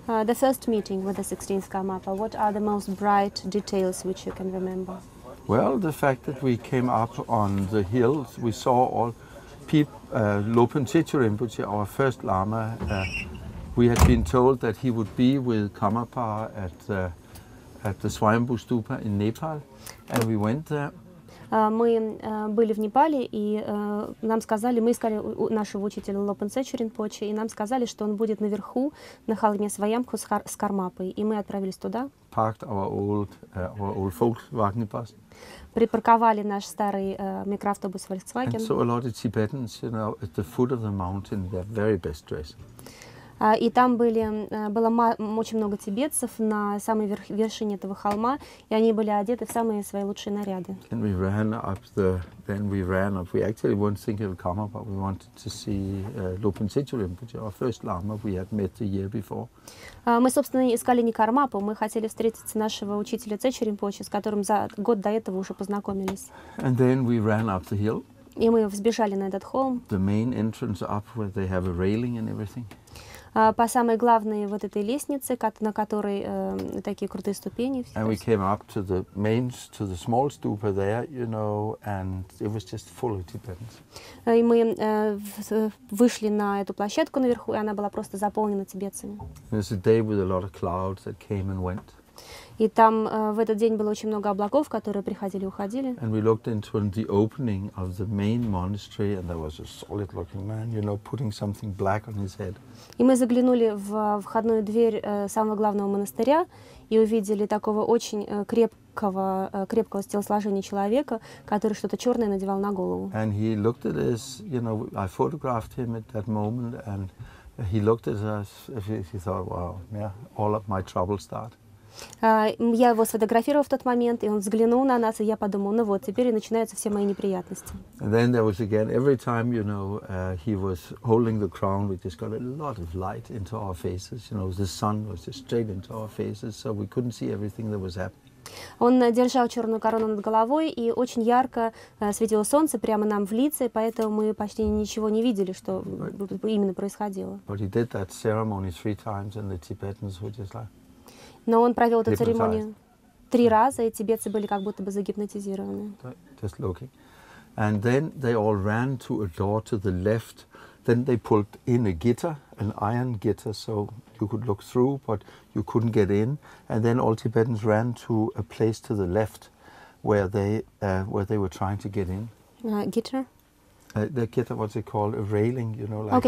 The first meeting with the 16th Karmapa, what are the most bright details which you can remember? Well, the fact that we came up on the hills, we saw all people, Lopen Rinpoche, our first Lama, we had been told that he would be with Karmapa at the Swayambhu Stupa in Nepal, and we went there. Мы были в Непале, и нам сказали, мы искали нашего учителя Лопен Ринпоче, и нам сказали, что он будет наверху, на холме Сваямбху с Кармапой, и мы отправились туда. Parked our old Volkswagen bus. Припарковали наш старый микроавтобус Volkswagen. And so a lot of Tibetans, you know, at the foot of the mountain, they're very best dressed. И там было очень много тибетцев на самой вершине этого холма, и они были одеты в самые свои лучшие наряды. And we ran up. We actually weren't thinking of Karmapa. We wanted to see Lopen Rinpoche, our first Lama we had met the year before. Мы, собственно, искали не Кармапу, мы хотели встретить нашего учителя Цечи Ринпоче, с которым за год до этого уже познакомились. And then we ran up the hill. И мы взбежали на этот холм. The main entrance up, where they have a railing and everything. По самой главной вот этой лестнице, на которой такие крутые ступени. And we came up to the small stupa there, you know, and it was just full of Tibetans. И мы вышли на эту площадку наверху, и она была просто заполнена тибетцами. It was a day with a lot of clouds that came and went. И там в этот день было очень много облаков, которые приходили и уходили. And we looked into the opening of the main monastery, and there was a solid-looking man, you know, putting something black on his head. И мы заглянули в входную дверь самого главного монастыря и увидели такого очень крепкого телосложения человека, который что-то черное надевал на голову. And he looked at us, you know, I photographed him at that moment, and he looked at us, he thought, wow, yeah, all of my troubles start. Я его сфотографировала в тот момент, и он взглянул на нас, и я подумала, ну вот, теперь и начинаются все мои неприятности. And then there was again, every time, you know, he was holding the crown, we just got a lot of light into our faces. You know, the sun was just straight into our faces, so we couldn't see everything that was happening. Он держал черную корону над головой, и очень ярко светило солнце прямо нам в лица, поэтому мы почти ничего не видели, что именно происходило. But he did that ceremony 3 times, and the Tibetans were just like... Но он провел эту церемонию 3 раза, и тибетцы были как будто бы загипнотизированы. Just looking. And then they all ran to a door to the left. Then they pulled in a gitter, an iron gitter, so you could look through, but you couldn't get in. And then all Tibetans ran to a place to the left where they were trying to get in. Gitter? The gitter, what's it called? A railing, you know, like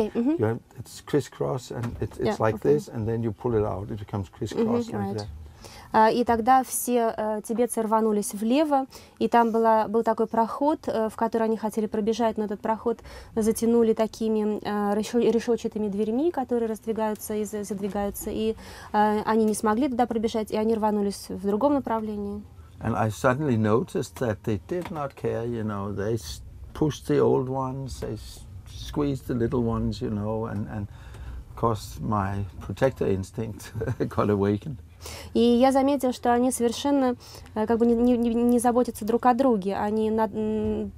it's crisscross, and it's like this, and then you pull it out, it becomes crisscross like that. И тогда все тибетцы рванулись влево, и там был такой проход, в который они хотели пробежать, но этот проход затянули такими решетчатыми дверьми, которые раздвигаются и задвигаются, и они не смогли туда пробежать, и они рванулись в другом направлении. And I suddenly noticed that they did not care, you know, they pushed the old ones, they squeezed the little ones, you know, and of course my protector instinct got awakened. И я заметила, что они совершенно как бы не заботятся друг о друге. Они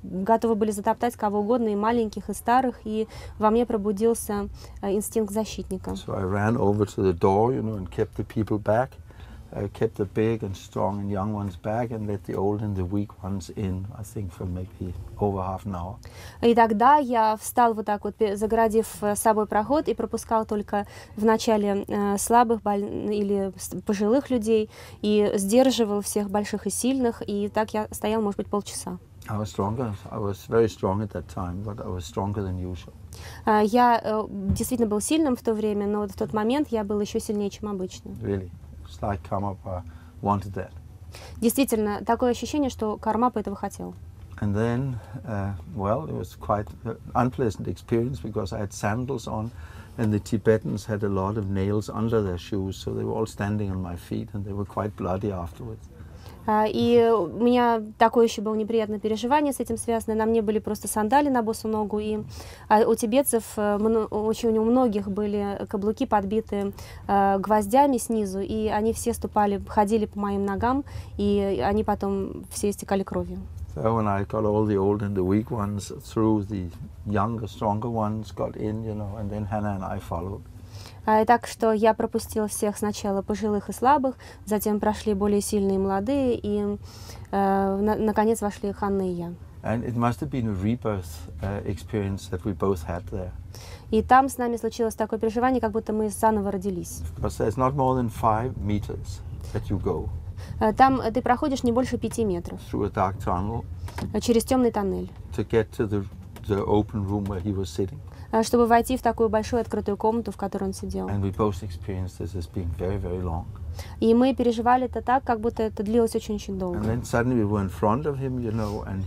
готовы были затоптать кого угодно, и маленьких, и старых, и во мне пробудился инстинкт защитника. So I ran over to the door, you know, and kept the people back. Kept the big and strong and young ones back and let the old and the weak ones in, I think, for maybe over half an hour. И тогда я встал вот так вот, загородив с собой проход, и пропускал только вначале слабых или пожилых людей, и сдерживал всех больших и сильных, и так я стоял, может быть, полчаса. I was stronger. I was very strong at that time, but I was stronger than usual. Я действительно был сильным в то время, но вот в тот момент я был еще сильнее, чем обычно. Really. It's like Karmapa wanted that. Действительно, такое ощущение, что Кармапа этого хотел. And then, well, it was quite an unpleasant experience because I had sandals on, and the Tibetans had a lot of nails under their shoes, so they were all standing on my feet, and they were quite bloody afterwards. И у меня такое еще было неприятное переживание с этим связано. На мне были просто сандали на босу ногу, и у тибетцев, очень у многих были каблуки подбиты гвоздями снизу, и они все ходили по моим ногам, и они потом все истекали кровью. So when I got all the old and the weak ones through, the younger, stronger ones got in, you know, and then Hannah and I followed. Так что я пропустила всех сначала пожилых и слабых, затем прошли более сильные и молодые, и наконец вошли Ханна и я. And it must have been a rebirth experience that we both had there. И там с нами случилось такое переживание, как будто мы заново родились. Because there's not more than 5 meters that you go. Там ты проходишь не больше 5 метров through a dark tunnel через темный тоннель, to get to the open room where he was sitting. Чтобы войти в такую большую открытую комнату, в которой он сидел. And we both experienced this as being very, very long. И мы переживали это так, как будто это длилось очень-очень долго. And then suddenly we were in front of him, you know, and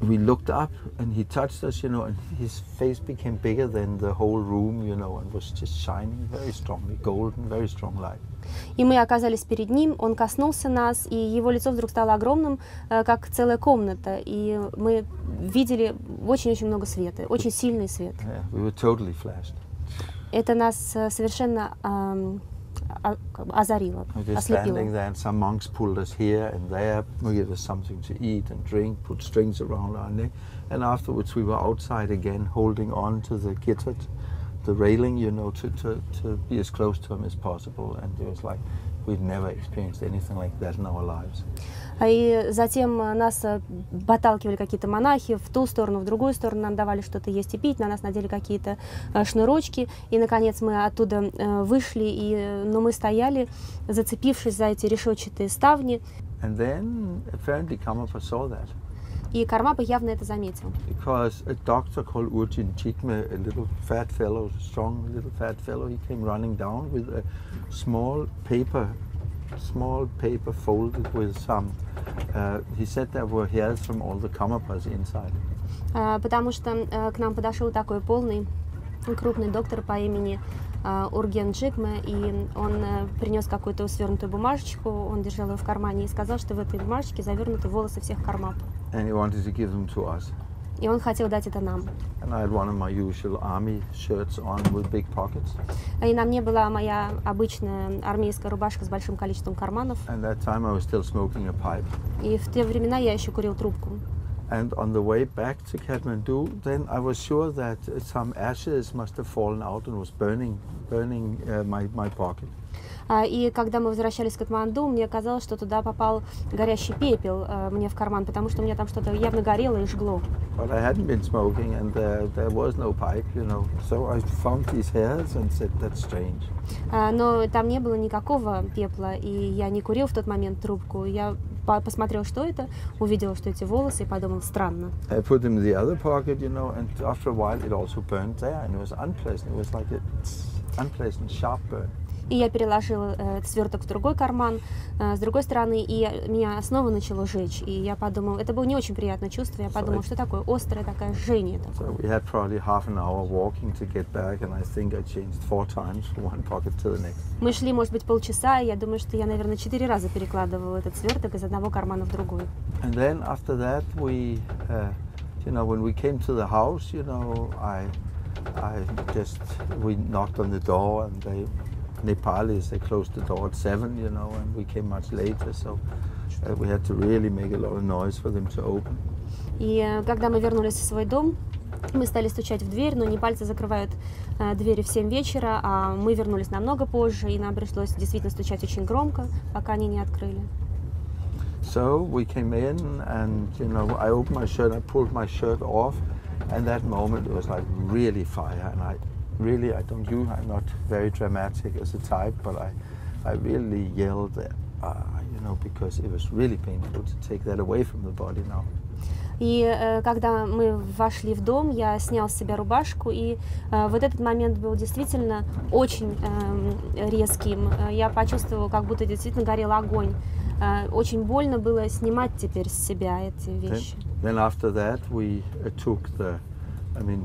we looked up and he touched us, you know, and his face became bigger than the whole room, you know, and was just shining very strongly, golden, very strong light. И мы оказались перед ним, он коснулся нас, и его лицо вдруг стало огромным, как целая комната, и мы видели очень-очень много света, очень сильный свет. Yeah, we were totally flashed. Это нас совершенно озарило, ослепило. Standing there, and some monks pulled us here and there, gave us something to eat and drink, put strings around our neck, and afterwards we were outside again, holding on to the gitter, the railing, you know, to be as close to him as possible, and it was like we'd never experienced anything like that in our lives. И затем нас подталкивали какие-то монахи в ту сторону, в другую сторону, нам давали что-то есть и пить, на нас надели какие-то шнурочки, и, наконец, мы оттуда вышли, но мы стояли, зацепившись за эти решетчатые ставни. And then, apparently, Karmapa saw that. И Кармапа явно это заметил. Because a doctor called a little fat fellow, strong little fat fellow, he came running down with a small paper folded with some. He said there were hairs from all the Karmapas inside. Потому что к нам подошел такой полный, крупный доктор по имени Урген Джикме, и он принес какую-то свернутую бумажечку, он держал ее в кармане и сказал, что в этой бумажечке завернуты волосы всех Кармап. And he wanted to give them to us. И он хотел дать это нам. And I had one of my usual army shirts on with big pockets. И на мне была моя обычная армейская рубашка с большим количеством карманов. And that time I was still smoking a pipe. И в те времена я еще курил трубку. And on the way back to Kathmandu, then I was sure that some ashes must have fallen out and was burning my pocket. И когда мы возвращались в Катманду, мне казалось, что туда попал горящий пепел мне в карман, потому что у меня там что-то явно горело и жгло. But I hadn't been smoking, and there was no pipe, you know. So I found these hairs and said, "That's strange." Но там не было никакого пепла, и я не курил в тот момент трубку. Я посмотрел, что это, увидел, что эти волосы, и подумал, странно. I put them in the other pocket, you know, and after a while it also burned there, and it was unpleasant. It was like an unpleasant, sharp burn. И я переложил сверток в другой карман, с другой стороны, и меня снова начало жечь. И я подумал, это было не очень приятное чувство, я подумал, что такое острое, такое жжение. So we had probably half an hour walking to get back, and I think I changed 4 times from one pocket to the next. Мы шли, может быть, полчаса, и я думаю, что я, наверное, 4 раза перекладывала этот сверток из одного кармана в другой. And then after that, we, you know, when we came to the house, you know, we knocked on the door, and Nepalis, they closed the door at 7, you know, and we came much later, so we had to really make a lot of noise for them to open. И когда мы вернулись в свой дом, мы стали стучать в дверь, но непальцы закрывают двери в 7 вечера, а мы вернулись намного позже, и нам пришлось действительно стучать очень громко, пока они не открыли. So we came in, and you know, I opened my shirt, I pulled my shirt off, and that moment it was like really fire, and I'm not very dramatic as a type, but I really yelled, you know, because it was really painful to take that away from the body now. И когда мы вошли в дом, я снял с себя рубашку, и вот этот момент был действительно очень резким. Я почувствовала, как будто действительно горел огонь. Очень больно было снимать теперь с себя эти вещи. Then after that we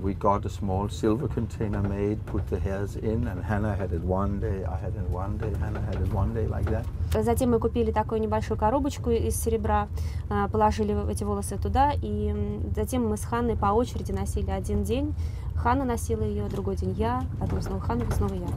we got a small silver container made, put the hairs in, and Hannah had it one day, I had it one day, Hannah had it one day, like that. Затем мы купили такую небольшую коробочку из серебра, положили эти волосы туда, и затем мы с Ханной по очереди носили один день. Ханна носила ее, другой день я, потом снова Ханна, снова я.